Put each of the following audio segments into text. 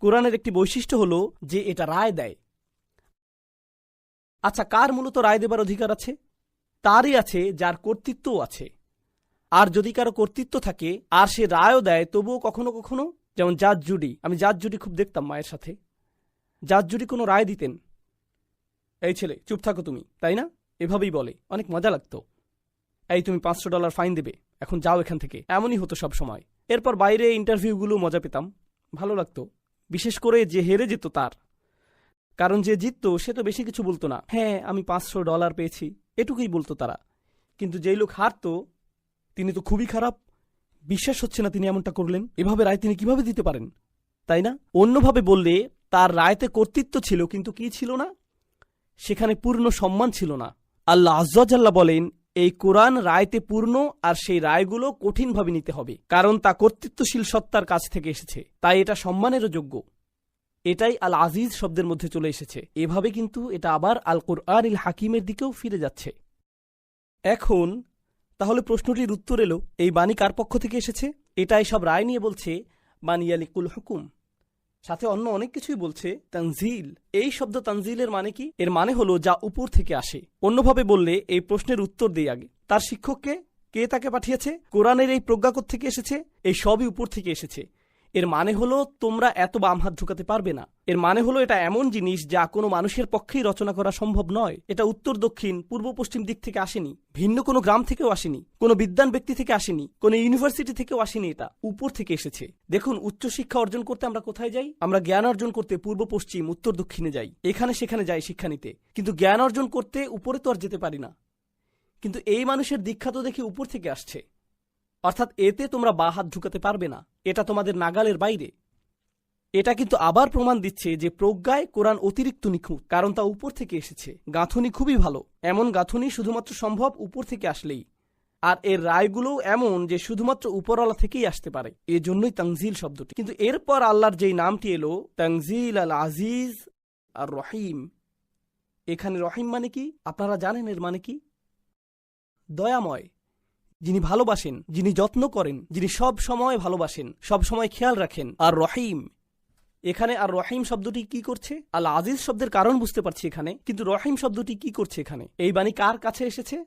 কোরআনের একটি বৈশিষ্ট্য হলো যে এটা রায় দেয়। আচ্ছা, কার মূলত রায় দেবার অধিকার আছে? তারই আছে যার কর্তৃত্বও আছে। আর যদি কারো কর্তৃত্ব থাকে আর সে রায়ও দেয়, তবুও কখনো কখনো, যেমন জাজ জুডি, আমি জাজ জুডি খুব দেখতাম মায়ের সাথে, জাজ জুডি কোনো রায় দিতেন, এই ছেলে চুপ থাকো তুমি, তাই না, এভাবেই বলে, অনেক মজা লাগতো। এই তুমি $500 ফাইন দেবে, এখন যাও এখান থেকে, এমনই হতো সব সময়। এরপর বাইরে ইন্টারভিউগুলো মজা পেতাম, ভালো লাগতো, বিশেষ করে যে হেরে যেত তার। কারণ যে জিতত সে তো বেশি কিছু বলতো না, হ্যাঁ আমি $500 পেয়েছি, এটুকুই বলতো তারা। কিন্তু যেই লোক হারতো তিনি তো খুবই খারাপ, বিশ্বাস হচ্ছে না তিনি এমনটা করলেন, এভাবে রায় তিনি কিভাবে দিতে পারেন, তাই না? অন্যভাবে বললে তার রায়তে কর্তৃত্ব ছিল, কিন্তু কি ছিল না, সেখানে পূর্ণ সম্মান ছিল না। আল্লাহ আজ্জা জাল্লা বলেন, এই কোরআন রায়তে পূর্ণ, আর সেই রায়গুলো কঠিনভাবে নিতে হবে, কারণ তা কর্তৃত্বশীল সত্তার কাছ থেকে এসেছে, তাই এটা সম্মানেরও যোগ্য। এটাই আল আজিজ শব্দের মধ্যে চলে এসেছে। এভাবে কিন্তু এটা আবার আল কুরআনিল হাকিমের দিকেও ফিরে যাচ্ছে। এখন তাহলে প্রশ্নটির উত্তর এলো, এই বাণী কার পক্ষ থেকে এসেছে? এটাই সব রায় নিয়ে বলছে বানিয়ালিকুল হুকুম, সাথে অন্য অনেক কিছুই বলছে। তানজিল, এই শব্দ তানজিলের মানে কি? এর মানে হলো যা উপর থেকে আসে। অন্যভাবে বললে, এই প্রশ্নের উত্তর দিই আগে, তার শিক্ষককে কে তাকে পাঠিয়েছে? কোরআনের এই প্রজ্ঞা থেকে এসেছে? এই সবই উপর থেকে এসেছে। এর মানে হলো তোমরা এত বাম হাত ঢুকাতে পারবে না। এর মানে হলো এটা এমন জিনিস যা কোনো মানুষের পক্ষেই রচনা করা সম্ভব নয়। এটা উত্তর দক্ষিণ পূর্ব পশ্চিম দিক থেকে আসেনি, ভিন্ন কোনো গ্রাম থেকেও আসেনি, কোনো বিদ্বান ব্যক্তি থেকে আসেনি, কোনো ইউনিভার্সিটি থেকেও আসেনি, এটা উপর থেকে এসেছে। দেখুন, উচ্চশিক্ষা অর্জন করতে আমরা কোথায় যাই? আমরা জ্ঞান অর্জন করতে পূর্ব পশ্চিম উত্তর দক্ষিণে যাই, এখানে সেখানে যাই শিক্ষা নিতে, কিন্তু জ্ঞান অর্জন করতে উপরে তো আর যেতে পারি না। কিন্তু এই মানুষের দীক্ষা তো দেখি উপর থেকে আসছে, অর্থাৎ এতে তোমরা বা হাত ঢুকাতে পারবে না, এটা তোমাদের নাগালের বাইরে। এটা কিন্তু আবার প্রমাণ দিচ্ছে যে প্রজ্ঞায় কোরআন অতিরিক্ত নিখুঁত, কারণ তা উপর থেকে এসেছে। গাঁথনি খুবই ভালো, এমন গাঁথনি শুধুমাত্র সম্ভব উপর থেকে আসলেই। আর এর রায়গুলোও এমন যে শুধুমাত্র উপরওয়ালা থেকেই আসতে পারে, এজন্যই তানজিল শব্দটি। কিন্তু এরপর আল্লাহর যেই নামটি এলো, তানজিল আল আজিজ আর রহিম, এখানে রহিম মানে কি আপনারা জানেন? এর মানে কি? দয়াময়, যিনি ভালোবাসেন, যিনি যত্ন করেন, যিনি সব সময় ভালোবাসেন, সব সময় খেয়াল রাখেন। আর রহিম, এখানে আর রহিম শব্দটি কি করছে? আল আজিজ শব্দের কারণ বুঝতে পারছি এখানে, কিন্তু রহিম শব্দটি কি করছে এখানে? এই বাণী কার কাছে এসেছে?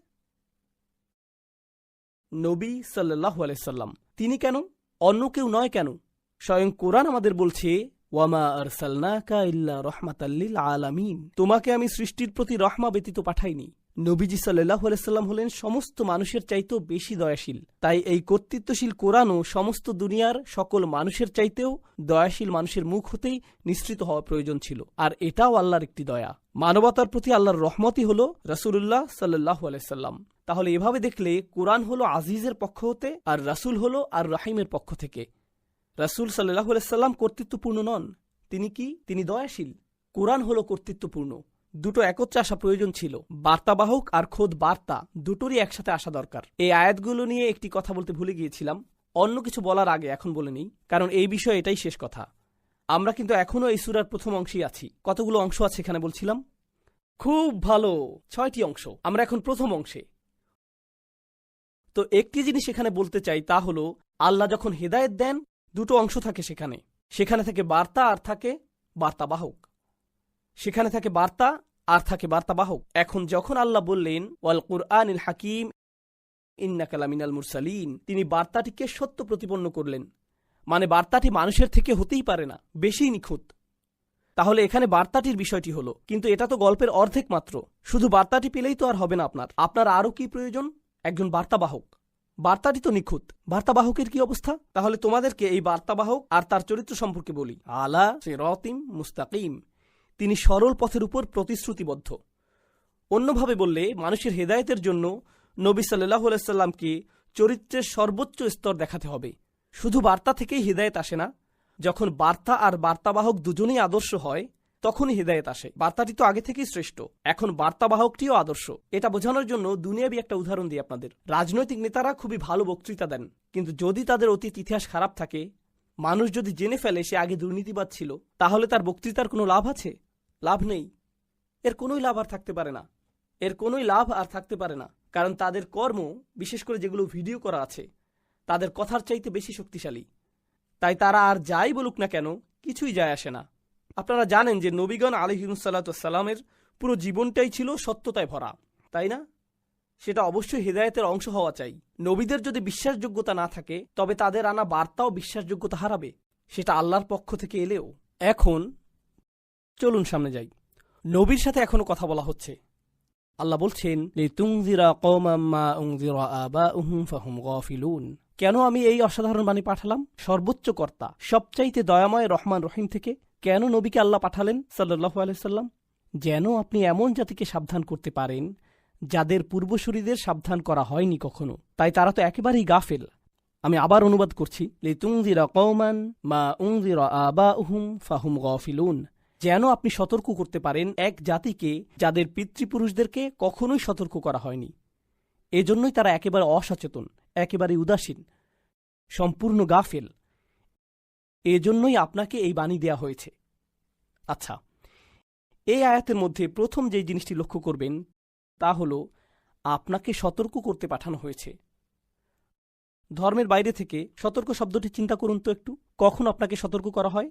নবী সাল্লাল্লাহু আলাইহি সাল্লাম। তিনি কেন? অন্য কেউ নয় কেন? স্বয়ং কোরআন আমাদের বলছে, ওয়ামা আরসালনাকা ইল্লা রাহমাতাল লিল আলামিন, তোমাকে আমি সৃষ্টির প্রতি রহমা ব্যতীত পাঠাইনি। নবীজি সাল্লাল্লাহু আলাইহি সাল্লাম হলেন সমস্ত মানুষের চাইতেও বেশি দয়াশীল। তাই এই কর্তৃত্বশীল কোরআনও সমস্ত দুনিয়ার সকল মানুষের চাইতেও দয়াশীল মানুষের মুখ হতেই নিঃসৃত হওয়া প্রয়োজন ছিল। আর এটাও আল্লাহর একটি দয়া। মানবতার প্রতি আল্লাহর রহমতই হল রাসূলুল্লাহ সাল্লাল্লাহু আলাইহি সাল্লাম। তাহলে এভাবে দেখলে কোরআন হলো আজিজের পক্ষ হতে, আর রাসূল হলো আর রহিমের পক্ষ থেকে। রাসূল সাল্লাল্লাহু আলাইহি সাল্লাম কর্তৃত্বপূর্ণ নন, তিনি কি? তিনি দয়াশীল। কোরআন হলো কর্তৃত্বপূর্ণ। দুটো একত্রে আসা প্রয়োজন ছিল, বার্তাবাহক আর খোদ বার্তা দুটোরই একসাথে আসা দরকার। এই আয়াতগুলো নিয়ে একটি কথা বলতে ভুলে গিয়েছিলাম, অন্য কিছু বলার আগে এখন বলে নেই, কারণ এই বিষয়ে এটাই শেষ কথা। আমরা কিন্তু এখনো এই সূরার প্রথম অংশেই আছি। কতগুলো অংশ আছে এখানে বলছিলাম? খুব ভালো, 6টি অংশ। আমরা এখন প্রথম অংশে। তো একটি জিনিস এখানে বলতে চাই, তা হলো আল্লাহ যখন হেদায়েত দেন, দুটো অংশ থাকে সেখানে। সেখানে থাকে বার্তা আর থাকে বার্তাবাহক। সেখানে থাকে বার্তা আর থাকে বার্তাবাহক। এখন যখন আল্লাহ বললেন ওয়াল কুরআনিল হাকিম ইন্নাকা লামিনাল মুরসালিন, তিনি বার্তাটিকে সত্য প্রতিপন্ন করলেন। মানে বার্তাটি মানুষের থেকে হতেই পারে না, বেশি নিখুঁত। তাহলে এখানে বার্তাটির বিষয়টি হলো, কিন্তু এটা তো গল্পের অর্ধেক মাত্র। শুধু বার্তাটি পেলেই তো আর হবে না, আপনার আরও কি প্রয়োজন? একজন বার্তাবাহক। বার্তাটি তো নিখুঁত, বার্তাবাহকের কি অবস্থা? তাহলে তোমাদেরকে এই বার্তাবাহক আর তার চরিত্র সম্পর্কে বলি। আলা সিরাতিম মুস্তাকিম, তিনি সরল পথের উপর প্রতিশ্রুতিবদ্ধ। অন্যভাবে বললে, মানুষের হেদায়েতের জন্য নবী সাল্লাল্লাহু আলাইহি সাল্লামকে চরিত্রের সর্বোচ্চ স্তর দেখাতে হবে। শুধু বার্তা থেকেই হেদায়েত আসে না, যখন বার্তা আর বার্তাবাহক দুজনেই আদর্শ হয় তখনই হেদায়েত আসে। বার্তাটি তো আগে থেকেই শ্রেষ্ঠ, এখন বার্তাবাহকটিও আদর্শ। এটা বোঝানোর জন্য দুনিয়াবি একটা উদাহরণ দিই আপনাদের। রাজনৈতিক নেতারা খুবই ভালো বক্তৃতা দেন, কিন্তু যদি তাদের অতীত ইতিহাস খারাপ থাকে, মানুষ যদি জেনে ফেলে সে আগে দুর্নীতিবাদ ছিল, তাহলে তার বক্তৃতার কোনো লাভ আছে? লাভ নেই। এর কোনোই লাভ আর থাকতে পারে না, কারণ তাদের কর্ম, বিশেষ করে যেগুলো ভিডিও করা আছে, তাদের কথার চাইতে বেশি শক্তিশালী। তাই তারা আর যাই বলুক না কেন, কিছুই যায় আসে না। আপনারা জানেন যে নবীগণ আলাইহিমুসাল্লামের পুরো জীবনটাই ছিল সত্যতায় ভরা, তাই না? সেটা অবশ্যই হেদায়েতের অংশ হওয়া চাই। নবীদের যদি বিশ্বাসযোগ্যতা না থাকে তবে তাদের আনা বার্তাও বিশ্বাসযোগ্যতা হারাবে, সেটা আল্লাহর পক্ষ থেকে এলেও। এখন চলুন সামনে যাই। নবীর সাথে এখনো কথা বলা হচ্ছে। আল্লাহ বলছেন, লিতুনযিরা কওমান মা উনযিরা আবাউহুম ফাহুম গাফিলুন। কেন আমি এই অসাধারণ বাণী পাঠালাম? সর্বোচ্চ কর্তা, সবচাইতে দয়াময় রহমান রহিম থেকে কেন নবীকে আল্লাহ পাঠালেন সাল্লাল্লাহু আলাইহি সাল্লাম? যেন আপনি এমন জাতিকে সাবধান করতে পারেন যাদের পূর্বসূরীদের সাবধান করা হয়নি কখনো, তাই তারা তো একেবারেই গাফেল। আমি আবার অনুবাদ করছি, লিতুনযিরা কওমান মা উনযিরা আবাউহুম ফাহুম গাফিলুন। যেন আপনি সতর্ক করতে পারেন এক জাতিকে যাদের পিতৃপুরুষদেরকে কখনোই সতর্ক করা হয়নি, এজন্যই তারা একেবারে অসচেতন, একেবারে উদাসীন, সম্পূর্ণ গাফেল। এজন্যই আপনাকে এই বাণী দেয়া হয়েছে। আচ্ছা, এই আয়াতের মধ্যে প্রথম যে জিনিসটি লক্ষ্য করবেন তা হল আপনাকে সতর্ক করতে পাঠানো হয়েছে। ধর্মের বাইরে থেকে সতর্ক শব্দটি চিন্তা করুন তো একটু। কখন আপনাকে সতর্ক করা হয়?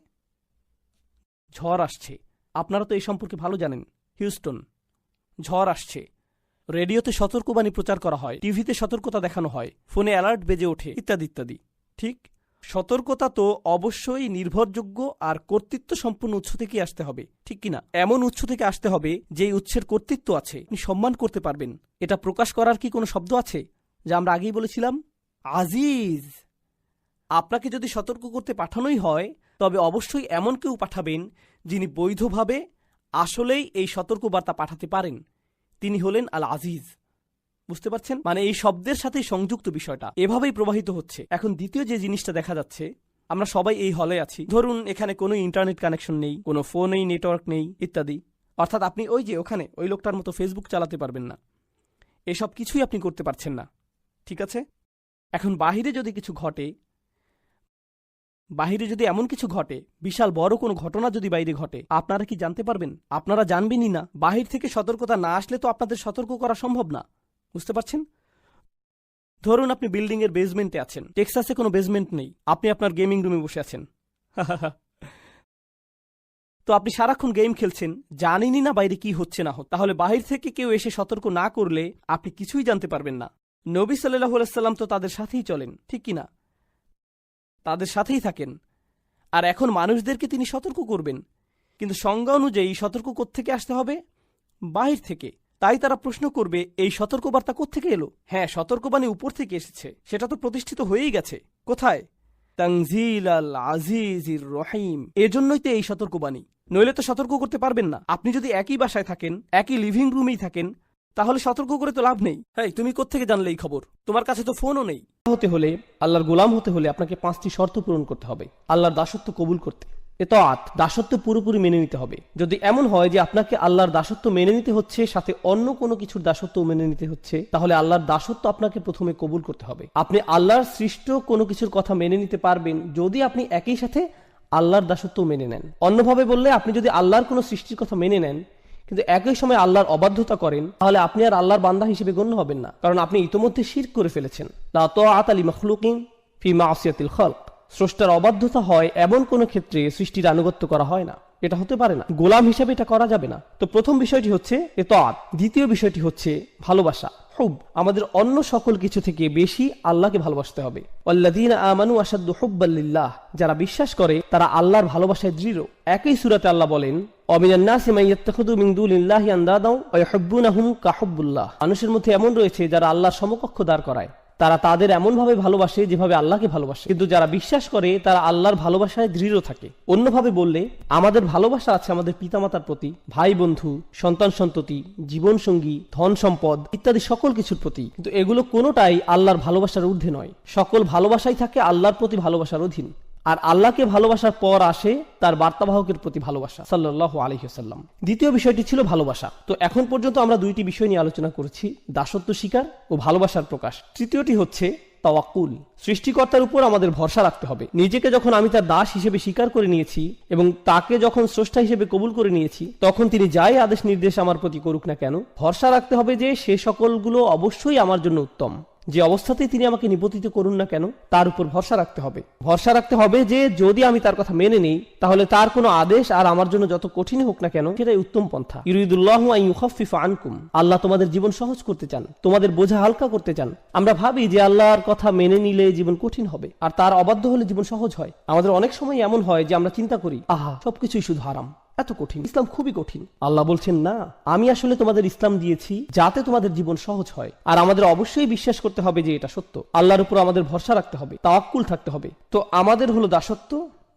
ঝড় আসছে, আপনারা তো এই সম্পর্কে ভালো জানেন। হিউস্টন, ঝড় আসছে। রেডিওতে সতর্কবাণী প্রচার করা হয়, টিভিতে সতর্কতা দেখানো হয়, ফোনে অ্যালার্ট বেজে ওঠে, ইত্যাদি ইত্যাদি। ঠিক, সতর্কতা তো অবশ্যই নির্ভরযোগ্য আর কর্তৃত্ব সম্পন্ন উৎস থেকে আসতে হবে, ঠিক কিনা? এমন উৎস থেকে আসতে হবে যেই উৎসের কর্তৃত্ব আছে, আপনি সম্মান করতে পারবেন। এটা প্রকাশ করার কি কোনো শব্দ আছে? যা আমরা আগেই বলেছিলাম, আজিজ। আপনাকে যদি সতর্ক করতে পাঠানোই হয় তবে অবশ্যই এমন কেউ পাঠাবেন যিনি বৈধভাবে আসলেই এই সতর্কবার্তা পাঠাতে পারেন। তিনি হলেন আল আজিজ। বুঝতে পারছেন? মানে এই শব্দের সাথেই সংযুক্ত বিষয়টা এভাবেই প্রবাহিত হচ্ছে। এখন দ্বিতীয় যে জিনিসটা দেখা যাচ্ছে, আমরা সবাই এই হলে আছি, ধরুন এখানে কোনো ইন্টারনেট কানেকশন নেই, কোনো ফোনেই নেটওয়ার্ক নেই, ইত্যাদি। অর্থাৎ আপনি ওই যে ওখানে ওই লোকটার মতো ফেসবুক চালাতে পারবেন না, এসব কিছুই আপনি করতে পারছেন না, ঠিক আছে? এখন বাহিরে যদি কিছু ঘটে, বাহিরে যদি এমন কিছু ঘটে, বিশাল বড় কোনো ঘটনা যদি বাইরে ঘটে, আপনারা কি জানতে পারবেন? আপনারা জানবেনই না। বাহির থেকে সতর্কতা না আসলে তো আপনাদের সতর্ক করা সম্ভব না। বুঝতে পারছেন? ধরুন আপনি বিল্ডিং এর বেসমেন্টে আছেন, টেক্সাসে কোনো বেসমেন্ট নেই, আপনি আপনার গেমিং রুমে বসে আছেন। তো আপনি সারাক্ষণ গেম খেলছেন, জানেনই না বাইরে কি হচ্ছে না হচ্ছে। তাহলে বাহির থেকে কেউ এসে সতর্ক না করলে আপনি কিছুই জানতে পারবেন না। নবী সাল্লাল্লাহু আলাইহি সাল্লাম তো তাদের সাথেই চলেন, ঠিক কিনা? তাদের সাথেই থাকেন, আর এখন মানুষদেরকে তিনি সতর্ক করবেন। কিন্তু সংজ্ঞা অনুযায়ী সতর্ক কোত্থেকে আসতে হবে? বাহির থেকে। তাই তারা প্রশ্ন করবে, এই সতর্কবার্তা কোত্থেকে এলো? হ্যাঁ, সতর্কবাণী উপর থেকে এসেছে, সেটা তো প্রতিষ্ঠিত হয়েই গেছে। কোথায়? তানজিল আল আজিজির রহিম। এজন্যই তো এই সতর্কবাণী, নইলে তো সতর্ক করতে পারবেন না। আপনি যদি একই বাসায় থাকেন, একই লিভিং রুমেই থাকেন, তাহলে সতর্ক করে তো লাভ নেই। হ্যাঁ, তুমি কোত্থেকে জানলে এই খবর? তোমার কাছে তো ফোনও নেই। হতে হলে, আল্লাহর গোলাম হতে হলে আপনাকে 5টি শর্ত পূরণ করতে হবে আল্লাহর দাসত্ব কবুল করতে। এতাআত, দাসত্ব পুরোপুরি মেনে নিতে হবে। যদি এমন হয় যে আপনাকে আল্লাহর দাসত্ব মেনে নিতে হচ্ছে, সাথে অন্য কোনো কিছুর দাসত্ব মেনে নিতে হচ্ছে, তাহলে আল্লাহর দাসত্ব আপনাকে প্রথমে কবুল করতে হবে। আপনি আল্লাহর সৃষ্ট কোনো কিছুর কথা মেনে নিতে পারবেন যদি আপনি একই সাথে আল্লাহর দাসত্ব মেনে নেন। অন্যভাবে বললে, আপনি যদি আল্লাহর কোনো সৃষ্টির কথা মেনে নেন কিন্তু একই সময় আল্লাহর অবাধ্যতা করেন, তাহলে আপনি আর আল্লাহর বান্দা হিসেবে গণ্য হবেন না, কারণ আপনি ইতোমধ্যে শিরক করে ফেলেছেন। লা তাআতা লিমাখলুকিন ফি মাসিয়াতিল খালক। স্রষ্টার অবাধ্যতা হয় এমন কোন ক্ষেত্রে সৃষ্টির আনুগত্য করা হয় না, এটা হতে পারে না। গোলাম হিসেবে এটা করা যাবে না। তো প্রথম বিষয়টি হচ্ছে ইতাআত। দ্বিতীয় বিষয়টি হচ্ছে ভালোবাসা, হুব। আমাদের অন্য সকল কিছু থেকে বেশি আল্লাহকে ভালোবাসতে হবে। ওয়াল্লাযীনা আমানু আশাদ্দু হুব্বাল লিল্লাহ। যারা বিশ্বাস করে তারা আল্লাহর ভালোবাসায় দৃঢ়। একই সূরাতে আল্লাহ বলেন, ওয়ামিনান নাসি মান ইয়াত্তাখিযু মিন দুনিল্লাহি আনদাদাও ওয়া ইউহিব্বুনাহুম কাহুব্বুল্লাহ। মানুষের মধ্যে এমন রয়েছে যারা আল্লাহর সমকক্ষ দাঁড় করায়, তারা তাদের এমনভাবে ভালোবাসে যেভাবে আল্লাহকে ভালোবাসে। কিন্তু যারা বিশ্বাস করে তারা আল্লাহর ভালোবাসায় দৃঢ় থাকে। অন্যভাবে বললে, আমাদের ভালোবাসা আছে আমাদের পিতামাতার প্রতি, ভাই বন্ধু, সন্তান সন্ততি, জীবনসঙ্গী, ধন সম্পদ ইত্যাদি সকল কিছুর প্রতি, কিন্তু এগুলো কোনোটাই আল্লাহর ভালোবাসার ঊর্ধ্বে নয়। সকল ভালোবাসাই থাকে আল্লাহর প্রতি ভালোবাসার অধীন। আর আল্লাহকে ভালোবাসার পর আসে তার বার্তাবাহকের প্রতি ভালোবাসা, সাল্লাল্লাহু আলাইহি ওয়াসাল্লাম। দ্বিতীয় বিষয়টি ছিল ভালোবাসা। তো এখন পর্যন্ত আমরা দুইটি বিষয় নিয়ে আলোচনা করেছি, দাসত্ব স্বীকার ও ভালোবাসার প্রকাশ। তৃতীয়টি হচ্ছে তাওয়াক্কুল। সৃষ্টিকর্তার উপর আমাদের ভরসা রাখতে হবে। নিজেকে যখন আমি তার দাস হিসেবে স্বীকার করে নিয়েছি এবং তাকে যখন স্রষ্টা হিসেবে কবুল করে নিয়েছি, তখন তিনি যাই আদেশ নির্দেশ আমার প্রতি করুক না কেন, ভরসা রাখতে হবে যে সে সকলগুলো অবশ্যই আমার জন্য উত্তম। যে অবস্থাতেই তিনি আমাকে নিপতিত করুন না কেন, তার উপর ভরসা রাখতে হবে। ভরসা রাখতে হবে যে যদি আমি তার কথা মেনে নিই, তাহলে তার কোনো আদেশ আর আমার জন্য যত কঠিন হোক না কেন, সেটাই উত্তম পন্থা। ইউরিদুল্লাহু আন ইউখাফফিফা আনকুম, আল্লাহ তোমাদের জীবন সহজ করতে চান, তোমাদের বোঝা হালকা করতে চান। আমরা ভাবি যে আল্লাহর কথা মেনে নিলে জীবন কঠিন হবে, আর তার অবাধ্য হলে জীবন সহজ হয়। আমাদের অনেক সময় এমন হয় যে আমরা চিন্তা করি, আহা, সবকিছুই শুধু হারাম, এত কঠিন, ইসলাম খুবই কঠিন। আল্লাহ বলছেন, না, আমি আসলে তোমাদের ইসলাম দিয়েছি যাতে তোমাদের জীবন সহজ হয়। আর আমাদের অবশ্যই বিশ্বাস করতে হবে যে এটা সত্য। আল্লাহর উপর আমাদের ভরসা রাখতে হবে, তাওয়াক্কুল থাকতে হবে। তো আমাদের হলো দাসত্ব,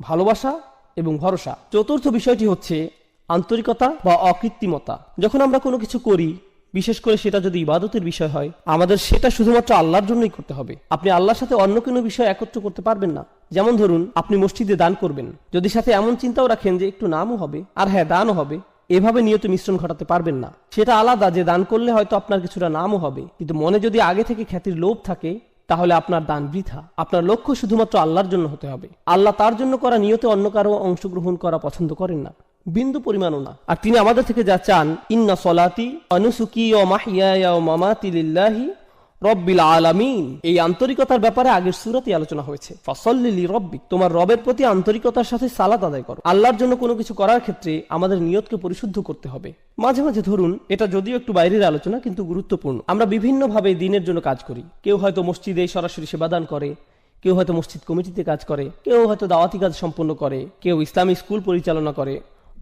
ভালোবাসা এবং ভরসা। চতুর্থ বিষয়টি হচ্ছে আন্তরিকতা বা অকৃত্রিমতা। যখন আমরা কোনো কিছু করি, বিশেষ করে সেটা যদি ইবাদতের বিষয় হয়, আমাদের সেটা শুধুমাত্র আল্লাহর জন্যই করতে হবে। আপনি আল্লাহর সাথে অন্য কোনো বিষয় একত্র করতে পারবেন না। যেমন ধরুন, আপনি মসজিদে দান করবেন, যদি সাথে এমন চিন্তাও রাখেন যে একটু নামও হবে আর হ্যাঁ দানও হবে, এভাবে নিয়ত মিশ্রণ ঘটাতে পারবেন না। সেটা আলাদা যে দান করলে হয়তো আপনার কিছুটা নামও হবে, কিন্তু মনে যদি আগে থেকে খ্যাতির লোভ থাকে, তাহলে আপনার দান বৃথা। আপনার লক্ষ্য শুধুমাত্র আল্লাহর জন্য হতে হবে। আল্লাহ তার জন্য করা নিয়তে অন্য কারো অংশগ্রহণ করা পছন্দ করেন না, বিন্দু পরিমাণও না। আর তিনি আমাদের থেকে যা চান, ইন্না সলাতি ওয়া নুসুকি ওয়া মাহইয়ায়া ওয়া মামাতি লিল্লাহি রব্বিল আলামিন, এই আন্তরিকতার ব্যাপারে আগের সূরাতে আলোচনা হয়েছে। ফাসাল্লি লিরাব্বিক, তোমার রবের প্রতি আন্তরিকতার সাথে সালাত আদায় করো। আল্লাহর জন্য কোনো কিছু করার ক্ষেত্রে আমাদের নিয়তকে পরিশুদ্ধ করতে হবে। মাঝে মাঝে ধরুন, এটা যদিও একটু বাইরের আলোচনা কিন্তু গুরুত্বপূর্ণ, আমরা বিভিন্নভাবে দিনের জন্য কাজ করি। কেউ হয়তো মসজিদে সরাসরি সেবাদান করে, কেউ হয়তো মসজিদ কমিটিতে কাজ করে, কেউ হয়তো দাওয়াতি কাজ সম্পন্ন করে, কেউ ইসলামী স্কুল পরিচালনা করে,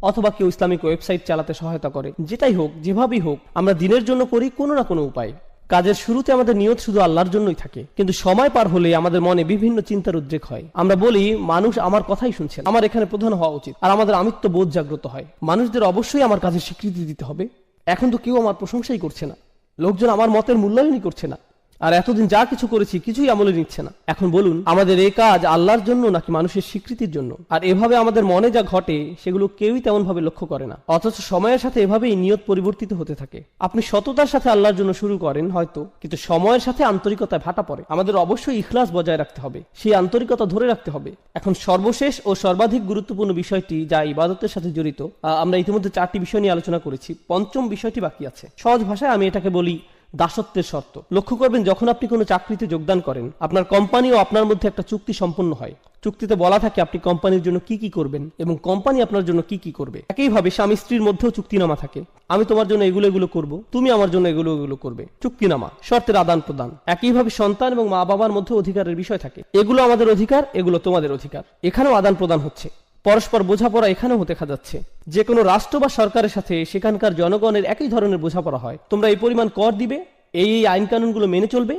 অথবা কেউ ইসলামিক ওয়েবসাইট চালাতে সহায়তা করে। যেটাই হোক, যেভাবেই হোক, আমরা দিনের জন্য করি কোনো না কোনো উপায়। কাজের শুরুতে আমাদের নিয়ত শুধু আল্লাহর জন্যই থাকে, কিন্তু সময় পার হলে আমাদের মনে বিভিন্ন চিন্তার উদ্রেক হয়। আমরা বলি, মানুষ আমার কথাই শুনছে, আমার এখানে প্রধান হওয়া উচিত, আর আমাদের আমিত্ব বোধ জাগ্রত হয়। মানুষদের অবশ্যই আমার কাজের স্বীকৃতি দিতে হবে। এখন তো কেউ আমার প্রশংসাই করছে না, লোকজন আমার মতের মূল্যায়নই করছে না, আর এতদিন যা কিছু করেছি কিছুই আমলে নিচ্ছে না। এখন বলুন, আমাদের এই কাজ আল্লাহর জন্য নাকি মানুষের স্বীকৃতির জন্য? আর এভাবে আমাদের মনে যা ঘটে সেগুলো কেউই তেমন ভাবে লক্ষ্য করে না, অথচ সময়ের সাথে এভাবেই নিয়ত পরিবর্তিত হতে থাকে। আপনি সততার সাথে আল্লাহর জন্য শুরু করেন হয়তো, কিন্তু সময়ের সাথে আন্তরিকতায় ভাটা পড়ে। আমাদের অবশ্যই ইখলাস বজায় রাখতে হবে, সেই আন্তরিকতা ধরে রাখতে হবে। এখন সর্বশেষ ও সর্বাধিক গুরুত্বপূর্ণ বিষয়টি, যা ইবাদতের সাথে জড়িত, আমরা ইতিমধ্যে 4টি বিষয় নিয়ে আলোচনা করেছি, পঞ্চম বিষয়টি বাকি আছে। সহজ ভাষায় আমি এটাকে বলি দাসত্বের শর্ত। লক্ষ্য করবেন, যখন আপনি কোনো চাকরিতে যোগদান করেন, আপনার কোম্পানি ও আপনার মধ্যে একটা চুক্তি সম্পন্ন হয়। চুক্তিতে বলা থাকে আপনি কোম্পানির জন্য কি কি করবেন এবং কোম্পানি আপনার জন্য কি কি করবে। একইভাবে স্বামী স্ত্রীর মধ্যেও চুক্তিনামা থাকে, আমি তোমার জন্য এগুলো এগুলো করব, তুমি আমার জন্য এগুলো এগুলো করবে। চুক্তিনামা, শর্তের আদান প্রদান। একইভাবে সন্তান এবং মা বাবার মধ্যে অধিকারের বিষয় থাকে, এগুলো আমাদের অধিকার, এগুলো তোমাদের অধিকার। এখানেও আদান প্রদান হচ্ছে, পরস্পর বোঝাপড়া এখানেও দেখা যাচ্ছে। যে কোনো রাষ্ট্র বা সরকারের সাথে সেখানকার জনগণের একই ধরনের বোঝাপড়া হয়। তোমরা এই পরিমাণ কর দিবে, এই আইন কানুনগুলো মেনে চলবে,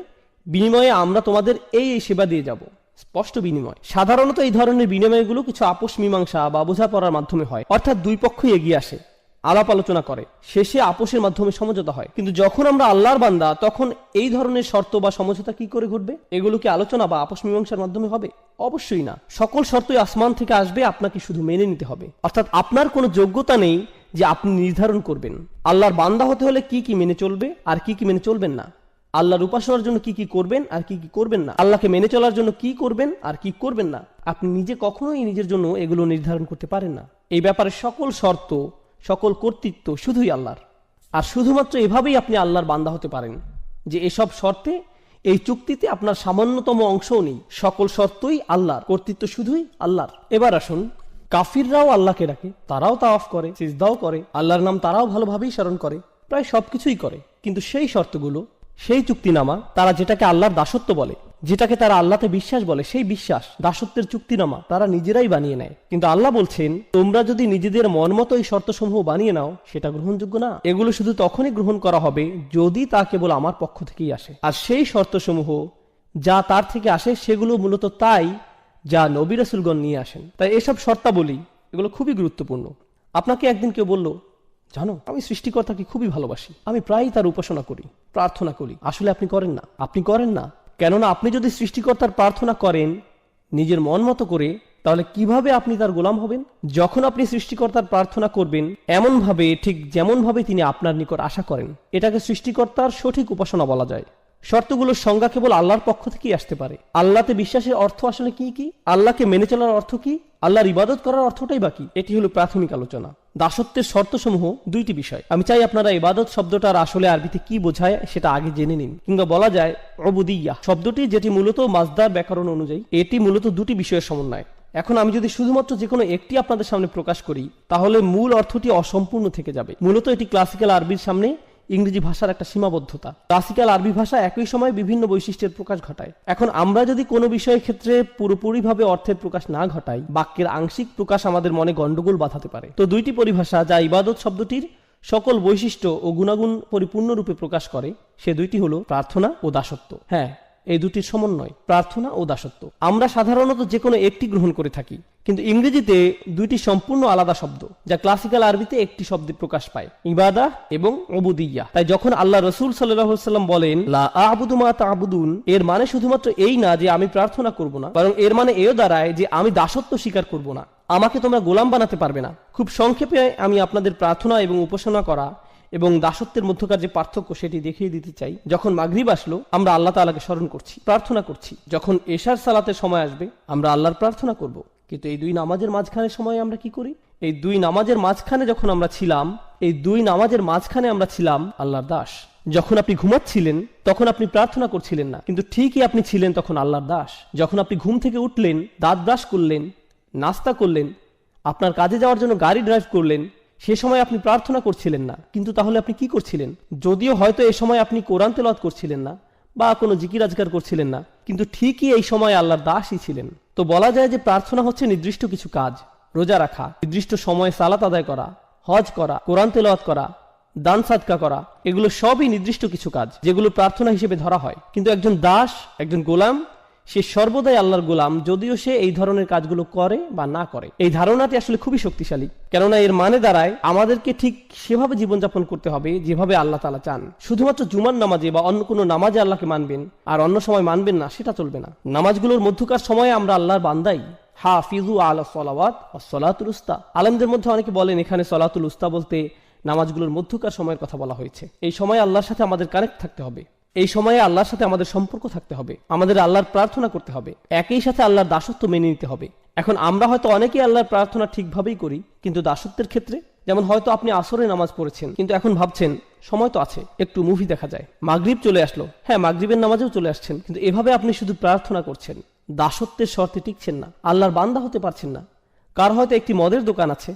বিনিময়ে আমরা তোমাদের এই সেবা দিয়ে যাব। স্পষ্ট বিনিময়। সাধারণত এই ধরনের বিনিময়গুলো কিছু আপোষ মীমাংসা বা বোঝাপড়ার মাধ্যমে হয়, অর্থাৎ দুই পক্ষই এগিয়ে আসে, আলাপ আলোচনা করে, শেষে আপোষের মাধ্যমে সমঝোতা হয়। কিন্তু যখন আমরা আল্লাহর বান্দা, তখন এই ধরনের শর্ত বা সমঝোতা কি করে ঘটবে? এগুলো কি আলোচনা বা আপোষ মীমাংসার মাধ্যমে হবে? অবশ্যই না। সকল শর্তই আসমান থেকে আসবে, আপনাকে শুধু মেনে নিতে হবে। অর্থাৎ আপনার কোনো যোগ্যতা নেই যে আপনি নির্ধারণ করবেন আল্লাহর বান্দা হতে হলে কি কি মেনে চলবে আর কি কি মেনে চলবেন না, আল্লাহর উপাসনার জন্য কি কি করবেন আর কি কি করবেন না, আল্লাহকে মেনে চলার জন্য কি করবেন আর কি করবেন না। আপনি নিজে কখনোই নিজের জন্য এগুলো নির্ধারণ করতে পারেন না। এই ব্যাপারে সকল শর্ত, সকল কর্তৃত্ব শুধুই আল্লাহর। আর শুধুমাত্র এভাবেই আপনি আল্লাহর বান্দা হতে পারেন যে এসব শর্তে, এই চুক্তিতে আপনার সামান্যতম অংশও নেই। সকল শর্তই আল্লাহর, কর্তৃত্ব শুধুই আল্লাহর। এবার আসুন, কাফিররাও আল্লাহকে ডাকে, তারাও তাওয়াফ করে, সিজদাও করে, আল্লাহর নাম তারাও ভালোভাবেই স্মরণ করে, প্রায় সবকিছুই করে। কিন্তু সেই শর্তগুলো, সেই চুক্তিনামা, তারা যেটাকে আল্লাহর দাসত্ব বলে, যেটাকে তারা আল্লাহতে বিশ্বাস বলে, সেই বিশ্বাস, দাসত্বের চুক্তিনামা তারা নিজেরাই বানিয়ে নেয়। কিন্তু আল্লাহ বলছেন, তোমরা যদি নিজেদের মন মতো এই শর্তসমূহ বানিয়ে নাও, সেটা গ্রহণযোগ্য না। এগুলো শুধু তখনই গ্রহণ করা হবে যদি তা কেবল আমার পক্ষ থেকেই আসে। আর সেই শর্তসমূহ যা তার থেকে আসে, সেগুলো মূলত তাই যা নবী রাসূলগণ নিয়ে আসেন। তাই এসব শর্তাবলী, এগুলো খুবই গুরুত্বপূর্ণ। আপনাকে একদিন কেউ বলল, জানো, আমি সৃষ্টিকর্তাকে খুবই ভালোবাসি, আমি প্রায়ই তার উপাসনা করি, প্রার্থনা করি। আসলে আপনি করেন না। আপনি করেন না, কেননা আপনি যদি সৃষ্টিকর্তার প্রার্থনা করেন নিজের মন মতো করে, তাহলে কিভাবে আপনি তার গোলাম হবেন? যখন আপনি সৃষ্টিকর্তার প্রার্থনা করবেন এমন ভাবে, ঠিক যেমন ভাবে তিনি আপনার নিকট আশা করেন, এটাকে সৃষ্টিকর্তার সঠিক উপাসনা বলা যায়। শর্তগুলোর সংজ্ঞা কেবল আল্লাহর পক্ষ থেকেই আসতে পারে। আল্লাহতে বিশ্বাসের অর্থ আসলে কি কি, আল্লাহকে মেনে চলার অর্থ কি, আল্লাহর ইবাদত করার অর্থটাই বাকি। এটি হলো প্রাথমিক আলোচনা। দাসত্বের শর্তসমূহ দুইটি বিষয়। আমি চাই আপনারা ইবাদত শব্দটার আসলে আরবিতে কি বোঝায় সেটা আগে জেনে নিন। কিংবা বলা যায় উবুদিয়্যাহ শব্দটি, যেটি মূলত মাজদার ব্যাকরণ অনুযায়ী, এটি মূলত দুটি বিষয়ের সমন্বয়। এখন আমি যদি শুধুমাত্র যে কোনো একটি আপনাদের সামনে প্রকাশ করি, তাহলে মূল অর্থটি অসম্পূর্ণ থেকে যাবে। মূলত এটি ক্লাসিক্যাল আরবির সামনে ইংরেজি ভাষার একটা সীমাবদ্ধতা। ক্লাসিক্যাল আরবি ভাষা একই সময় বিভিন্ন বৈশিষ্ট্যের প্রকাশ ঘটায়। এখন আমরা যদি কোনো বিষয়ের ক্ষেত্রে পুরোপুরিভাবে অর্থের প্রকাশ না ঘটাই, বাক্যের আংশিক প্রকাশ আমাদের মনে গন্ডগোল বাঁধাতে পারে। তো দুইটি পরিভাষা যা ইবাদত শব্দটির সকল বৈশিষ্ট্য ও গুণাগুণ পরিপূর্ণরূপে প্রকাশ করে, সে দুইটি হলো প্রার্থনা ও দাসত্ব। হ্যাঁ, এই দুটির সমন্বয়, প্রার্থনা ও দাসত্ব। আমরা সাধারণত যে কোনো একটি গ্রহণ করে থাকি, কিন্তু ইংরেজিতে দুইটি সম্পূর্ণ আলাদা শব্দ, যা ক্লাসিক্যাল আরবিতে একটি শব্দে প্রকাশ পায়, ইবাদাহ এবং উবুদিয়্যাহ। তাই যখন আল্লাহ রাসূল সাল্লাল্লাহু আলাইহি ওয়াসাল্লাম বলেন লা আ'বুদু মা তা'বুদুন, এর মানে শুধুমাত্র এই না যে আমি প্রার্থনা করব না, বরং এর মানে এও দাঁড়ায় যে আমি দাসত্ব স্বীকার করব না। আমাকে তোমরা গোলাম বানাতে পারবে না। খুব সংক্ষেপে আমি আপনাদের প্রার্থনা এবং উপাসনা করা এবং দাসত্বের মধ্যকার যে পার্থক্য সেটি দেখিয়ে দিতে চাই। যখন মাগরিব আসলো, আমরা আল্লাহ তাআলাকে স্মরণ করছি, প্রার্থনা করছি। যখন এশার সালাতের সময় আসবে, আমরা আল্লাহর প্রার্থনা করব। কিন্তু এই দুই নামাজের মাঝখানে সময় আমরা কি করি? এই দুই নামাজের মাঝখানে যখন আমরা ছিলাম, এই দুই নামাজের মাঝখানে আমরা ছিলাম আল্লাহর দাস। যখন আপনি ঘুমাচ্ছিলেন তখন আপনি প্রার্থনা করছিলেন না, কিন্তু ঠিকই আপনি ছিলেন তখন আল্লাহর দাস। যখন আপনি ঘুম থেকে উঠলেন, দাঁত ব্রাশ করলেন, নাস্তা করলেন, আপনার কাজে যাওয়ার জন্য গাড়ি ড্রাইভ করলেন, সে সময় আপনি প্রার্থনা করছিলেন না, কিন্তু তাহলে আপনি কি করছিলেন? যদিও হয়তো এই সময় আপনি কোরআন তেলাওয়াত করছিলেন না বা কোনো জিকির আজকার করছিলেন না, কিন্তু ঠিকই এই সময় আল্লাহর দাসই ছিলেন। তো বলা যায় যে প্রার্থনা হচ্ছে নির্দিষ্ট কিছু কাজ, রোজা রাখা, নির্দিষ্ট সময়ে সালাত আদায় করা, হজ করা, কোরআন তেলাওয়াত করা, দান সাদকা করা, এগুলো সবই নির্দিষ্ট কিছু কাজ যেগুলো প্রার্থনা হিসেবে ধরা হয়। কিন্তু একজন দাস, একজন গোলাম, সে সর্বদাই আল্লাহর গোলাম, যদিও সে এই ধরনের কাজগুলো করে বা না করে। এই ধারণাটি আসলে খুবই শক্তিশালী, কেননা এর মানে দাঁড়ায় আমাদেরকে ঠিক সেভাবে জীবনযাপন করতে হবে যেভাবে আল্লাহ তাআলা চান। শুধুমাত্র জুমার নামাজে বা অন্য কোনো নামাজে আল্লাহকে মানবেন আর অন্য সময় মানবেন না, সেটা চলবে না। নামাজগুলোর মধ্যকার সময়ে আমরা আল্লাহর বান্দাই। হাফিজু আলা সলাওয়াত ওয়াস সালাতুল উস্তা। আলেমদের মধ্যে অনেকে বলেন এখানে সলাতুল উস্তা বলতে নামাজগুলোর মধ্যকার সময়ের কথা বলা হয়েছে। এই সময় আল্লাহর সাথে আমাদের কানেক্ট থাকতে হবে, এই সময়ে আল্লাহর সাথে আমাদের সম্পর্ক থাকতে হবে, আমাদের আল্লাহর প্রার্থনা করতে হবে, একই সাথে আল্লাহর দাসত্ব মেনে নিতে হবে। এখন আমরা হয়তো অনেকেই আল্লাহর প্রার্থনা ঠিকভাবেই করি, কিন্তু দাসত্বের ক্ষেত্রে, যেমন হয়তো আপনি আসরে নামাজ পড়েছেন, কিন্তু এখন ভাবছেন সময় তো আছে, একটু মুভি দেখা যায়, মাগরিব চলে আসলো, হ্যাঁ মাগরিবের নামাজেও চলে আসছেন, কিন্তু এভাবে আপনি শুধু প্রার্থনা করছেন, দাসত্বের শর্তে টিকছেন না, আল্লাহর বান্দা হতে পারছেন না। কার হয়তো একটি মদের দোকান আছে,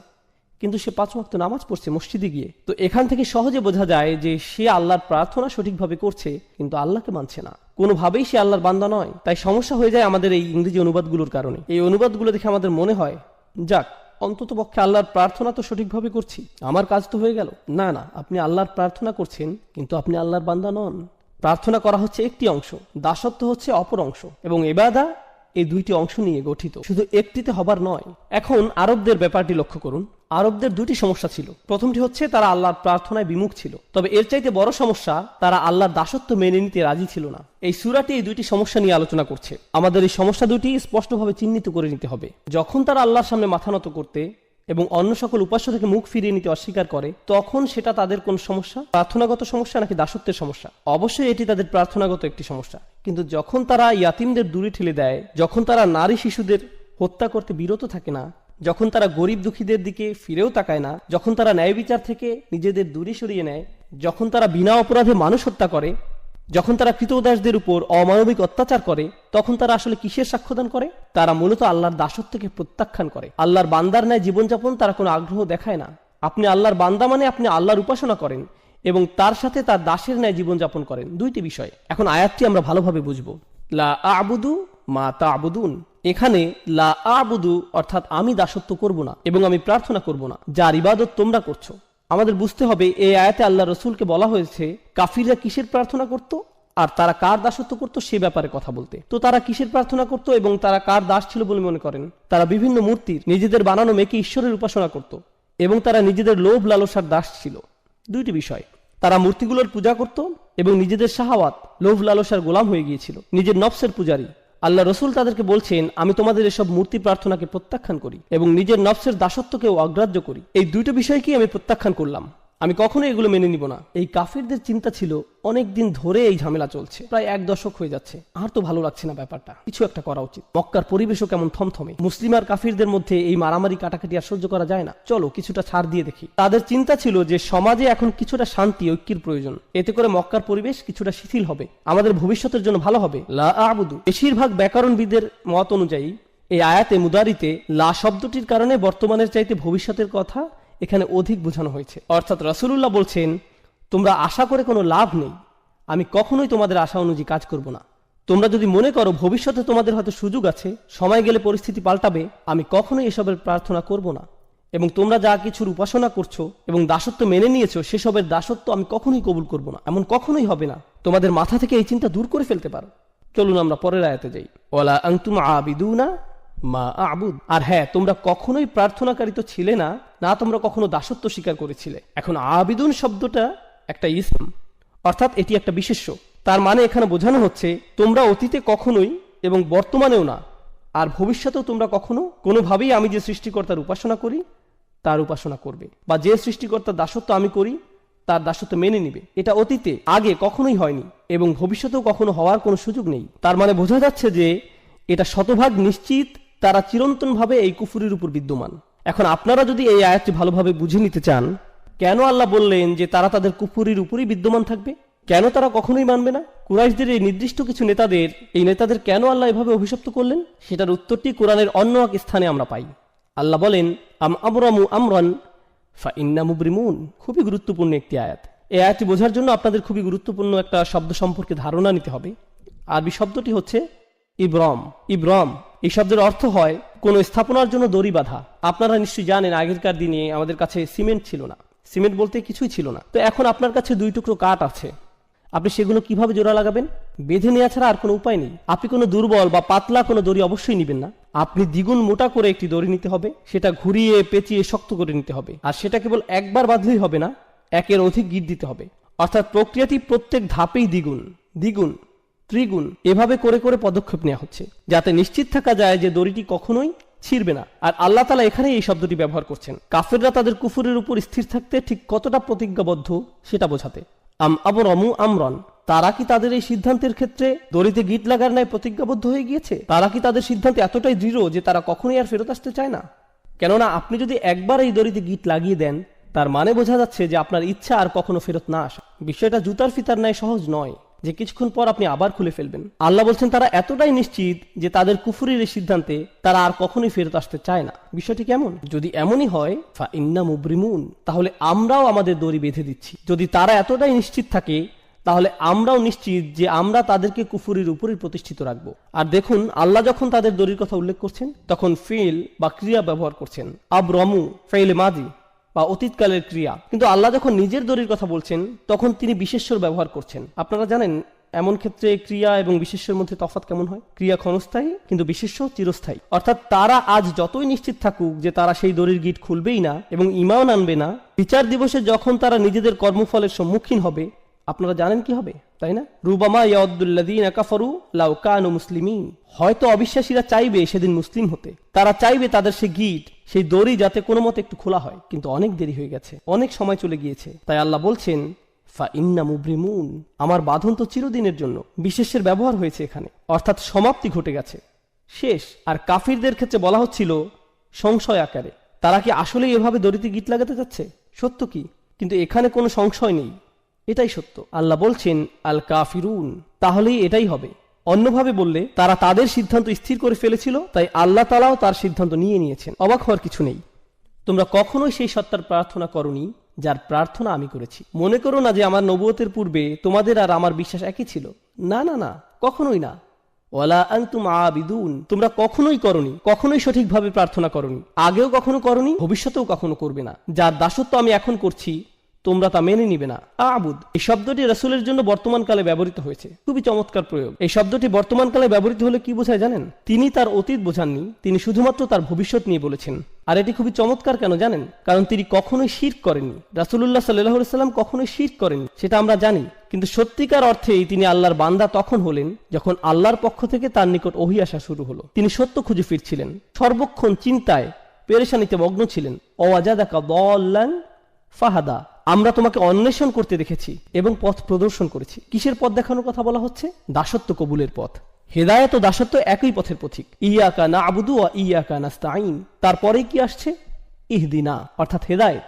কিন্তু সে 5 ওয়াক্ত নামাজ পড়ছে মসজিদে গিয়ে। তো এখান থেকে সহজে বোঝা যায় যে সে আল্লাহর প্রার্থনা সঠিকভাবে করছে, কিন্তু আল্লাহকে মানছে না, কোনোভাবেই সে আল্লাহর বান্দা নয়। তাই সমস্যা হয়ে যায় আমাদের এই ইংরেজি অনুবাদগুলোর কারণে। এই অনুবাদগুলো দেখে আমাদের মনে হয়, যাক অন্তত পক্ষে আল্লাহর প্রার্থনা তো সঠিকভাবে করছি, আমার কাজ তো হয়ে গেল। না না, আপনি আল্লাহর প্রার্থনা করছেন, কিন্তু আপনি আল্লাহর বান্দা নন। প্রার্থনা করা হচ্ছে একটি অংশ, দাসত্ব হচ্ছে অপর অংশ, এবং ইবাদত এই দুইটি অংশ নিয়ে গঠিত, শুধু একটিতে হবার নয়। এখন আরবদের ব্যাপারটি লক্ষ্য করুন। আরবদের দুটি সমস্যা ছিল। প্রথমটি হচ্ছে তারা আল্লাহর প্রার্থনায় বিমুখ ছিল, তবে এর চাইতে বড় সমস্যা, তারা আল্লাহর দাসত্ব মেনে নিতে রাজি ছিল না। এই সূরাটি এই দুইটি সমস্যা নিয়ে আলোচনা করছে। আমাদের এই সমস্যা দুটি স্পষ্টভাবে চিহ্নিত করে নিতে হবে। যখন তারা আল্লাহর সামনে মাথা নত করতে এবং অন্য সকল উপাস্য থেকে মুখ ফিরিয়ে নিতে অস্বীকার করে, তখন সেটা তাদের কোন সমস্যা? প্রার্থনাগত সমস্যা নাকি দাসত্বের সমস্যা? অবশ্যই এটি তাদের প্রার্থনাগত একটি সমস্যা। কিন্তু যখন তারা ইয়াতিমদের দূরে ঠেলে দেয়, যখন তারা নারী শিশুদের হত্যা করতে বিরত থাকে না, যখন তারা গরিব দুঃখীদের দিকে ফিরেও তাকায় না, যখন তারা ন্যায় বিচার থেকে নিজেদের দূরে সরিয়ে নেয়, যখন তারা বিনা অপরাধে মানুষ হত্যা করে, যখন তারা কৃতদাসদের উপর অমানবিক অত্যাচার করে, তখন তারা আসলে কিসের সাক্ষ্যদান করে? তারা মূলত আল্লাহর দাসত্বকে প্রত্যাখ্যান করে। আল্লাহর বান্দার ন্যায় জীবনযাপন তারা কোনো আগ্রহ দেখায় না। আপনি আল্লাহর বান্দা মানে আপনি আল্লাহর উপাসনা করেন এবং তার সাথে তার দাসের ন্যায় জীবনযাপন করেন, দুইটি বিষয়। এখন আয়াতটি আমরা ভালোভাবে বুঝবো। লা আ'বুদু মা তা'বুদুন, এখানে লা আ'বুদু অর্থাৎ আমি দাসত্ব করব না এবং আমি প্রার্থনা করব না, যার ইবাদত তোমরা করছো। আমাদের বুঝতে হবে এই আয়াতে আল্লাহ রসুলকে বলা হয়েছে কাফিররা কিসের প্রার্থনা করত আর তারা কার দাসত্ব করত সে ব্যাপারে কথা বলতে। তো তারা কিসের প্রার্থনা করত এবং তারা কার দাস ছিল বলে মনে করেন? তারা বিভিন্ন মূর্তির, নিজেদের বানানো মেয়েকে ঈশ্বরের উপাসনা করত এবং তারা নিজেদের লোভ লালসার দাস ছিল। দুইটি বিষয়, তারা মূর্তিগুলোর পূজা করত এবং নিজেদের শাহাওয়াত, লোভ লালসার গোলাম হয়ে গিয়েছিল, নিজের নফসের পূজারী। আল্লাহ রসুল তাদেরকে বলছেন আমি তোমাদের এসব মূর্তি প্রার্থনাকে প্রত্যাখ্যান করি এবং নিজের নফসের দাসত্বকেও অগ্রাহ্য করি। এই দুইটো বিষয়কেই আমি প্রত্যাখ্যান করলাম। আমি কখনো এগুলো মেনে নিব না। এই কাফিরদের চিন্তা ছিল অনেক দিন ধরে এই ঝামেলা চলছে, প্রায় 1 দশক হয়ে যাচ্ছে, আর তো ভালো লাগছে না ব্যাপারটা, কিছু একটা করা উচিত। মক্কার পরিবেশও কেমন থমথমে, মুসলিম আর কাফিরদের মধ্যে এই মারামারি কাটাকাটি আর সহ্য করা যায় না, চলো কিছুটা ছাড় দিয়ে দেখি। তাদের চিন্তা ছিল যে সমাজে এখন কিছুটা শান্তি ঐক্যের প্রয়োজন, এতে করে মক্কার পরিবেশ কিছুটা শিথিল হবে, আমাদের ভবিষ্যতের জন্য ভালো হবে। লা আবুদু, বেশিরভাগ ব্যাকরণবিদের মত অনুযায়ী এই আয়াতে মুদারিতে লা শব্দটির কারণে বর্তমানের চাইতে ভবিষ্যতের কথা এখানে অধিক বোঝানো হয়েছে। অর্থাৎ রাসূলুল্লাহ বলছেন, তোমরা আশা করে কোনো লাভ নেই, আমি কখনোই তোমাদের আশা অনুযায়ী কাজ করব না। তোমরা যদি মনে করো ভবিষ্যতে তোমাদের হয়তো সুযোগ আছে, সময় গেলে পরিস্থিতি পাল্টাবে, আমি কখনোই এসবের প্রার্থনা করব না। এবং তোমরা যা কিছুর উপাসনা করছো এবং দাসত্ব মেনে নিয়েছো, সেসবের দাসত্ব আমি কখনোই কবুল করব না, এমন কখনোই হবে না। তোমাদের মাথা থেকে এই চিন্তা দূর করে ফেলতে পারো। চলুন আমরা পরের আয়াতে যাই। ওয়ালা আনতুম আবিদুনা মা আবুদ, আর হ্যাঁ, তোমরা কখনোই প্রার্থনাকারী তো ছিলে না, না তোমরা কখনো দাসত্ব স্বীকার করেছিলে। এখন আবিদুন শব্দটা একটা ইসম, অর্থাৎ এটি একটা বিশেষ্য। তার মানে এখানে বোঝানো হচ্ছে তোমরা অতীতে কখনোই এবং বর্তমানেও না আর ভবিষ্যতেও তোমরা কখনো কোনোভাবেই আমি যে সৃষ্টিকর্তার উপাসনা করি তার উপাসনা করবে, বা যে সৃষ্টিকর্তার দাসত্ব আমি করি তার দাসত্ব মেনে নিবে। এটা অতীতে আগে কখনোই হয়নি এবং ভবিষ্যতেও কখনো হওয়ার কোনো সুযোগ নেই। তার মানে বোঝা যাচ্ছে যে এটা শতভাগ নিশ্চিত তারা চিরন্তনভাবে এই কুফুরির উপর বিদ্যমান। এখন আপনারা যদি এই আয়াতটি ভালোভাবে বুঝে নিতে চান, কেন আল্লাহ বললেন যে তারা তাদের কুফুরির উপরই বিদ্যমান থাকবে, কেন তারা কখনোই মানবে না, কুরাইশদের এই নির্দিষ্ট কিছু নেতাদের কেন আল্লাহ এভাবে অভিশপ্ত করলেন, সেটার উত্তরটি কোরআনের অন্য এক স্থানে আমরা পাই। আল্লাহ বলেন, আম আবরামু আমরান ফা ইন্না মুবরিমুন। খুবই গুরুত্বপূর্ণ একটি আয়াত। এই আয়াতটি বোঝার জন্য আপনাদের খুবই গুরুত্বপূর্ণ একটা শব্দ সম্পর্কে ধারণা নিতে হবে। আরবি শব্দটি হচ্ছে ইব্রম। ইব্রম এই শব্দের অর্থ হয় কোনো স্থাপনার জন্য দড়ি বাঁধা। আপনারা নিশ্চয়ই জানেন আগেরকার দিনে আমাদের কাছে সিমেন্ট ছিল না, সিমেন্ট বলতে কিছুই ছিল না। তো এখন আপনার কাছে 2 টুকরো কাঠ আছে, আপনি সেগুলো কিভাবে জোড়া লাগাবেন? বেঁধে নেওয়া ছাড়া আর কোনো উপায় নেই। আপনি কোনো দুর্বল বা পাতলা কোনো দড়ি অবশ্যই নেবেন না, আপনি দ্বিগুণ মোটা করে একটি দড়ি নিতে হবে, সেটা ঘুরিয়ে পেঁচিয়ে শক্ত করে নিতে হবে। আর সেটা কেবল একবার বাঁধলেই হবে না, একের অধিক গিট দিতে হবে। অর্থাৎ প্রক্রিয়াটি প্রত্যেক ধাপেই দ্বিগুণ, দ্বিগুণ, ত্রিগুণ এভাবে করে করে পদক্ষেপ নেওয়া হচ্ছে, যাতে নিশ্চিত থাকা যায় যে দড়িটি কখনোই ছিঁড়বে না। আর আল্লাহ তাআলা এখানে এই শব্দটি ব্যবহার করছেন কাফেররা তাদের কুফরের উপর স্থির থাকতে ঠিক কতটা প্রতিজ্ঞাবদ্ধ সেটা বোঝাতে। আম আবরামু আমরান, তারা কি তাদের এই সিদ্ধান্তের ক্ষেত্রে দড়িতে গিট লাগার ন্যায় প্রতিজ্ঞাবদ্ধ হয়ে গিয়েছে? তারা কি তাদের সিদ্ধান্তে এতটাই দৃঢ় যে তারা কখনোই আর ফেরত আসতে চায় না? কেননা আপনি যদি একবার এই দড়িতে গিট লাগিয়ে দেন, তার মানে বোঝা যাচ্ছে যে আপনার ইচ্ছা আর কখনো ফেরত না আসা। বিষয়টা জুতার ফিতার ন্যায় সহজ নয় যে কিছুক্ষণ পর আপনি আবার খুলে ফেলবেন। আল্লাহ বলছেন তারা এতটাই নিশ্চিত যে তাদের কুফরির এই সিদ্ধান্তে তারা আর কখনোই ফেরত আসতে চায় না। বিষয়টি কেমন? যদি এমনই হয় ফা ইন্না মুবরিমুন, তাহলে আমরাও আমাদের দড়ি বেঁধে দিচ্ছি। যদি তারা এতটাই নিশ্চিত থাকে, তাহলে আমরাও নিশ্চিত যে আমরা তাদেরকে কুফরির উপরই প্রতিষ্ঠিত রাখবো। আর দেখুন, আল্লাহ যখন তাদের দড়ির কথা উল্লেখ করছেন তখন ফিল বা ক্রিয়া ব্যবহার করছেন। আবরামু ফেইল মাদি বা অতীতকালের ক্রিয়া। কিন্তু আল্লাহ যখন নিজের দড়ির কথা বলছেন তখন তিনি বিশেষ্যর ব্যবহার করছেন। আপনারা জানেন এমন ক্ষেত্রে ক্রিয়া এবং বিশেষ্যের মধ্যে তফাৎ কেমন হয়? ক্রিয়া ক্ষণস্থায়ী কিন্তু বিশেষ্য চিরস্থায়ী। অর্থাৎ তারা আজ যতই নিশ্চিত থাকুক যে তারা সেই দড়ির গিট খুলবেই না এবং ঈমান আনবে না, বিচার দিবসে যখন তারা নিজেদের কর্মফলের সম্মুখীন হবে, আপনারা জানেন কি হবে, তাই না? রুবামা ইয়াউদ্দুল্লাযীনা কাফারু লাউ কানু মুসলিমিন। হয়তো অবিশ্বাসীরা চাইবে সেদিন মুসলিম হতে, তারা চাইবে তাদের সেই গিট, সেই দড়ি যাতে কোনো মতে একটু খোলা হয়, কিন্তু অনেক দেরি হয়ে গেছে, অনেক সময় চলে গিয়েছে। তাই আল্লাহ বলছেন ফা ইন্না মুবরিমুন, আমার বাঁধন তো চিরদিনের জন্য। বিশেষের ব্যবহার হয়েছে এখানে, অর্থাৎ সমাপ্তি ঘটে গেছে, শেষ। আর কাফিরদের ক্ষেত্রে বলা হচ্ছিল সংশয় আকারে, তারা কি আসলেই এভাবে দড়িতে গিট লাগাতে যাচ্ছে? সত্য কি? কিন্তু এখানে কোনো সংশয় নেই, এটাই সত্য। আল্লাহ বলছেন আল কাফিরুন, তাহলেই এটাই হবে। অন্যভাবে বললে তারা তাদের সিদ্ধান্ত স্থির করে ফেলেছিল, তাই আল্লাহ তাআলাও তার সিদ্ধান্ত নিয়ে নিয়েছেন। অবাক হওয়ার কিছু নেই। তোমরা কখনোই সেই সত্তার প্রার্থনা করনি যার প্রার্থনা আমি করেছি। মনে করো না যে আমার নবুয়তের পূর্বে তোমাদের আর আমার বিশ্বাস একই ছিল। না না না, কখনোই না। ওয়ালা আনতুম আবিদুন, তোমরা কখনোই করনি, কখনোই সঠিকভাবে প্রার্থনা করনি, আগেও কখনো করনি, ভবিষ্যতেও কখনো করবে না। যার দাসত্ব আমি এখন করছি তোমরা তা মেনে নিবে না। আবুদ এই শব্দটি রাসূলের জন্য বর্তমানকালে ব্যবহৃত হয়েছে। খুবই চমৎকার প্রয়োগ। এই শব্দটি বর্তমানকালে ব্যবহৃত হলে কি বোঝায় জানেন? তিনি তার অতীত বোঝাননি, তিনি শুধুমাত্র তার ভবিষ্যৎ নিয়ে বলেছেন। আর এটি খুবই চমৎকার কেন জানেন? কারণ তিনি কখনোই শিরক করেননি। রাসূলুল্লাহ সাল্লাল্লাহু আলাইহি ওয়াসাল্লাম কখনোই শিরক করেননি, সেটা আমরা জানি। কিন্তু সত্যিকার অর্থেই তিনি আল্লাহর বান্দা তখন হলেন যখন আল্লাহর পক্ষ থেকে তার নিকট ওহী আসা শুরু হলো। তিনি সত্য খুঁজে ফিরছিলেন, সর্বক্ষণ চিন্তায় পেরেশানিতে মগ্ন ছিলেন। ওয়াজাদাকা দাল্লান ফাহাদা, আমরা তোমাকে অন্বেষণ করতে দেখেছি এবং পথ প্রদর্শন করেছি। কিসের পথ দেখানোর কথা বলা হচ্ছে? দাসত্ব কবুলের পথ। হেদায়েত ও দাসত্ব একই পথের পথিক। ইয়াকা না'বুদু ওয়া ইয়াকা নাস্তাঈন। তারপরেই কি আসছে? ইহদিনা, অর্থাৎ হেদায়েত।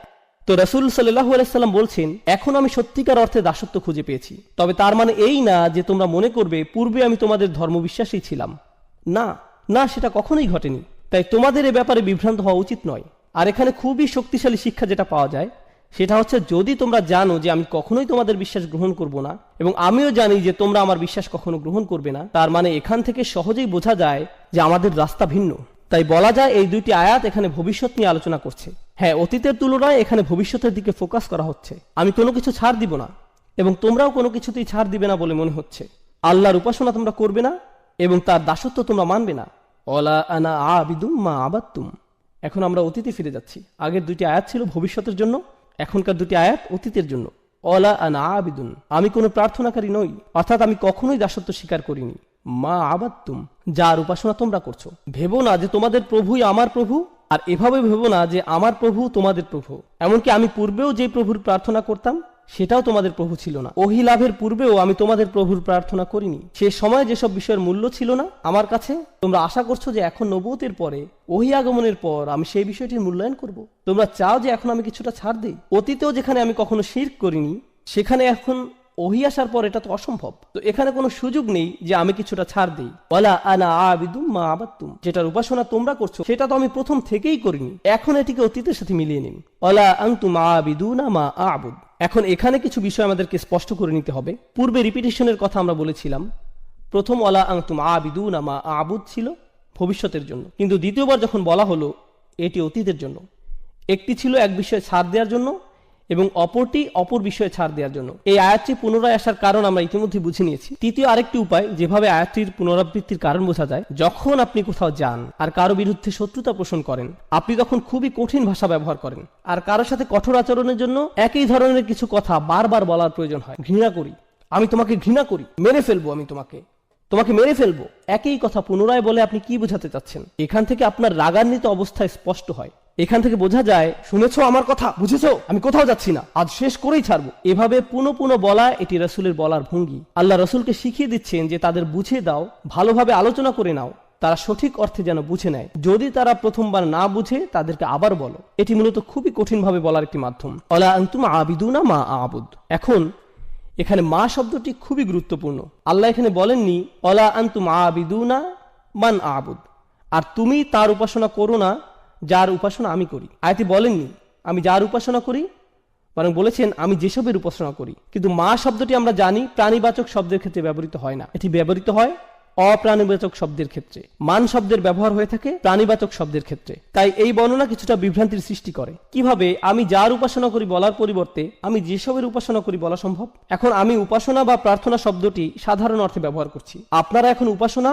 তো রাসূল সাল্লাল্লাহু আলাইহি সাল্লাম বলছেন, এখন আমি সত্যিকার অর্থে দাসত্ব খুঁজে পেয়েছি। তবে তার মানে এই না যে তোমরা মনে করবে পূর্বে আমি তোমাদের ধর্মবিশ্বাসী ছিলাম। না না, সেটা কখনোই ঘটেনি। তাই তোমাদের এ ব্যাপারে বিভ্রান্ত হওয়া উচিত নয়। আর এখানে খুবই শক্তিশালী শিক্ষা যেটা পাওয়া যায় সেটা হচ্ছে, যদি তোমরা জানো যে আমি কখনোই তোমাদের বিশ্বাস গ্রহণ করব না এবং আমিও জানি যে তোমরা আমার বিশ্বাস কখনো গ্রহণ করবে না, তার মানে এখান থেকে সহজেই বোঝা যায় যে আমাদের রাস্তা ভিন্ন। তাই বলা যায় এই দুইটি আয়াত এখানে ভবিষ্যৎ নিয়ে আলোচনা করছে। হ্যাঁ, অতীতের তুলনায় এখানে ভবিষ্যতের দিকে ফোকাস করা হচ্ছে। আমি কোনো কিছু ছাড় দিব না এবং তোমরাও কোনো কিছুতেই ছাড় দিবে না বলে মনে হচ্ছে। আল্লাহর উপাসনা তোমরা করবে না এবং তার দাসত্ব তোমরা মানবে না। ওয়ালা আনা আবিদুম মা আবাদতুম। এখন আমরা অতীতে ফিরে যাচ্ছি। আগের দুইটি আয়াত ছিল ভবিষ্যতের জন্য, এখনকার দুটি আয়াত অতীতের জন্য। ওয়ালা আনা আবিদুন, আমি কোনো প্রার্থনাকারী নই, অর্থাৎ আমি কখনোই দাসত্ব স্বীকার করিনি। মা আবাদতুম, যার উপাসনা তোমরা করছো। ভেবো না যে তোমাদের প্রভুই আমার প্রভু, আর এভাবে ভেবো না যে আমার প্রভু তোমাদের প্রভু। এমনকি আমি পূর্বেও যে প্রভুর প্রার্থনা করতাম সেটাও তোমাদের প্রভু ছিল না। ওহী লাভের পূর্বেও আমি তোমাদের প্রভুর প্রার্থনা করিনি। সে সময় যেসব বিষয়ের মূল্য ছিল না আমার কাছে, তোমরা আশা করছো যে এখন নবুয়তের পরে, ওহী আগমনের পর আমি সেই বিষয়টির মূল্যায়ন করব। তোমরা চাও যে এখন আমি কিছুটা ছাড় দেই। অতীতেও যেখানে আমি কখনো শিরক করিনি, সেখানে এখন ওহী আসার পর এটা তো অসম্ভব। তো এখানে কোনো সুযোগ নেই যে আমি কিছুটা ছাড় দিই। ওয়ালা আনা আবিদুম মা আবাদতুম, যেটার উপাসনা তোমরা করছো সেটা তো আমি প্রথম থেকেই করিনি। এখন এটিকে অতীতের সাথে মিলিয়ে নিন। ওয়ালা আনতুম আবিদুনা মা আবুদ। এখন এখানে কিছু বিষয় আমাদেরকে স্পষ্ট করে নিতে হবে। পূর্বে রিপিটেশনের কথা আমরা বলেছিলাম। প্রথম ওয়ালা আনতুম আবিদুনা মা আবুদ ছিল ভবিষ্যতের জন্য, কিন্তু দ্বিতীয়বার যখন বলা হলো এটি অতীতের জন্য। একটি ছিল এক বিষয়ে ছাড় দেওয়ার জন্য এবং অপরটি অপর বিষয়ে ছাড় দেওয়ার জন্য। এই আয়াতটি পুনরায় আসার কারণ আমরা ইতিমধ্যে বুঝে নিয়েছি। তৃতীয় আরেকটি উপায় যেভাবে আয়াতটির পুনরাবৃত্তির কারণ বোঝা যায়, যখন আপনি কোথাও যান আর কারো বিরুদ্ধে শত্রুতা পোষণ করেন, আপনি তখন খুবই কঠিন ভাষা ব্যবহার করেন আর কারোর সাথে কঠোর আচরণের জন্য একই ধরনের কিছু কথা বারবার বলার প্রয়োজন হয়। ঘৃণা করি, আমি তোমাকে ঘৃণা করি, মেরে ফেলবো, আমি তোমাকে মেরে ফেলবো। একই কথা পুনরায় বলে আপনি কি বোঝাতে চাচ্ছেন? এখান থেকে আপনার রাগান্বিত অবস্থায় স্পষ্ট হয়। এখান থেকে বোঝা যায়, শুনেছো আমার কথা, বুঝেছো, আমি কোথাও যাচ্ছি না, আজ শেষ করেই ছাড়বো। এভাবে পুনঃ পুনঃ বলা এটি রাসূলের বলার ভঙ্গি। আল্লাহ রাসূলকে শিখিয়ে দিচ্ছেন যে তাদের বুঝিয়ে দাও, ভালোভাবে আলোচনা করে নাও, তারা সঠিক অর্থে যেন বুঝে নেয়। যদি তারা প্রথমবার না বুঝে তাদেরকে আবার বলো। এটি মূলত খুবই কঠিনভাবে বলার একটি মাধ্যম। ওয়ালা আনতুম আবিদুনা মা আবুদ। এখন এখানে মা শব্দটি খুবই গুরুত্বপূর্ণ। আল্লাহ এখানে বলেননি ওয়ালা আনতুম আবিদুনা মান আবুদ, আর তুমি তার উপাসনা করো না যার উপাসনা আমি করি। আয়াতে বলেননি আমি যার উপাসনা করি, বরং বলেছেন আমি যেসবের উপাসনা করি। কিন্তু মা শব্দটি আমরা জানি প্রাণীবাচক শব্দের ক্ষেত্রে ব্যবহৃত হয় না, এটি ব্যবহৃত হয় অপ্রাণীবাচক শব্দের ক্ষেত্রে। মান শব্দের ব্যবহার হয়ে থাকে প্রাণীবাচক শব্দের ক্ষেত্রে। তাই এই বর্ণনা কিছুটা বিভ্রান্তির সৃষ্টি করে। কিভাবে আমি যার উপাসনা করি বলার পরিবর্তে আমি যেসবের উপাসনা করি বলা সম্ভব? এখন আমি উপাসনা বা প্রার্থনা শব্দটি সাধারণ অর্থে ব্যবহার করছি। আপনারা এখন উপাসনা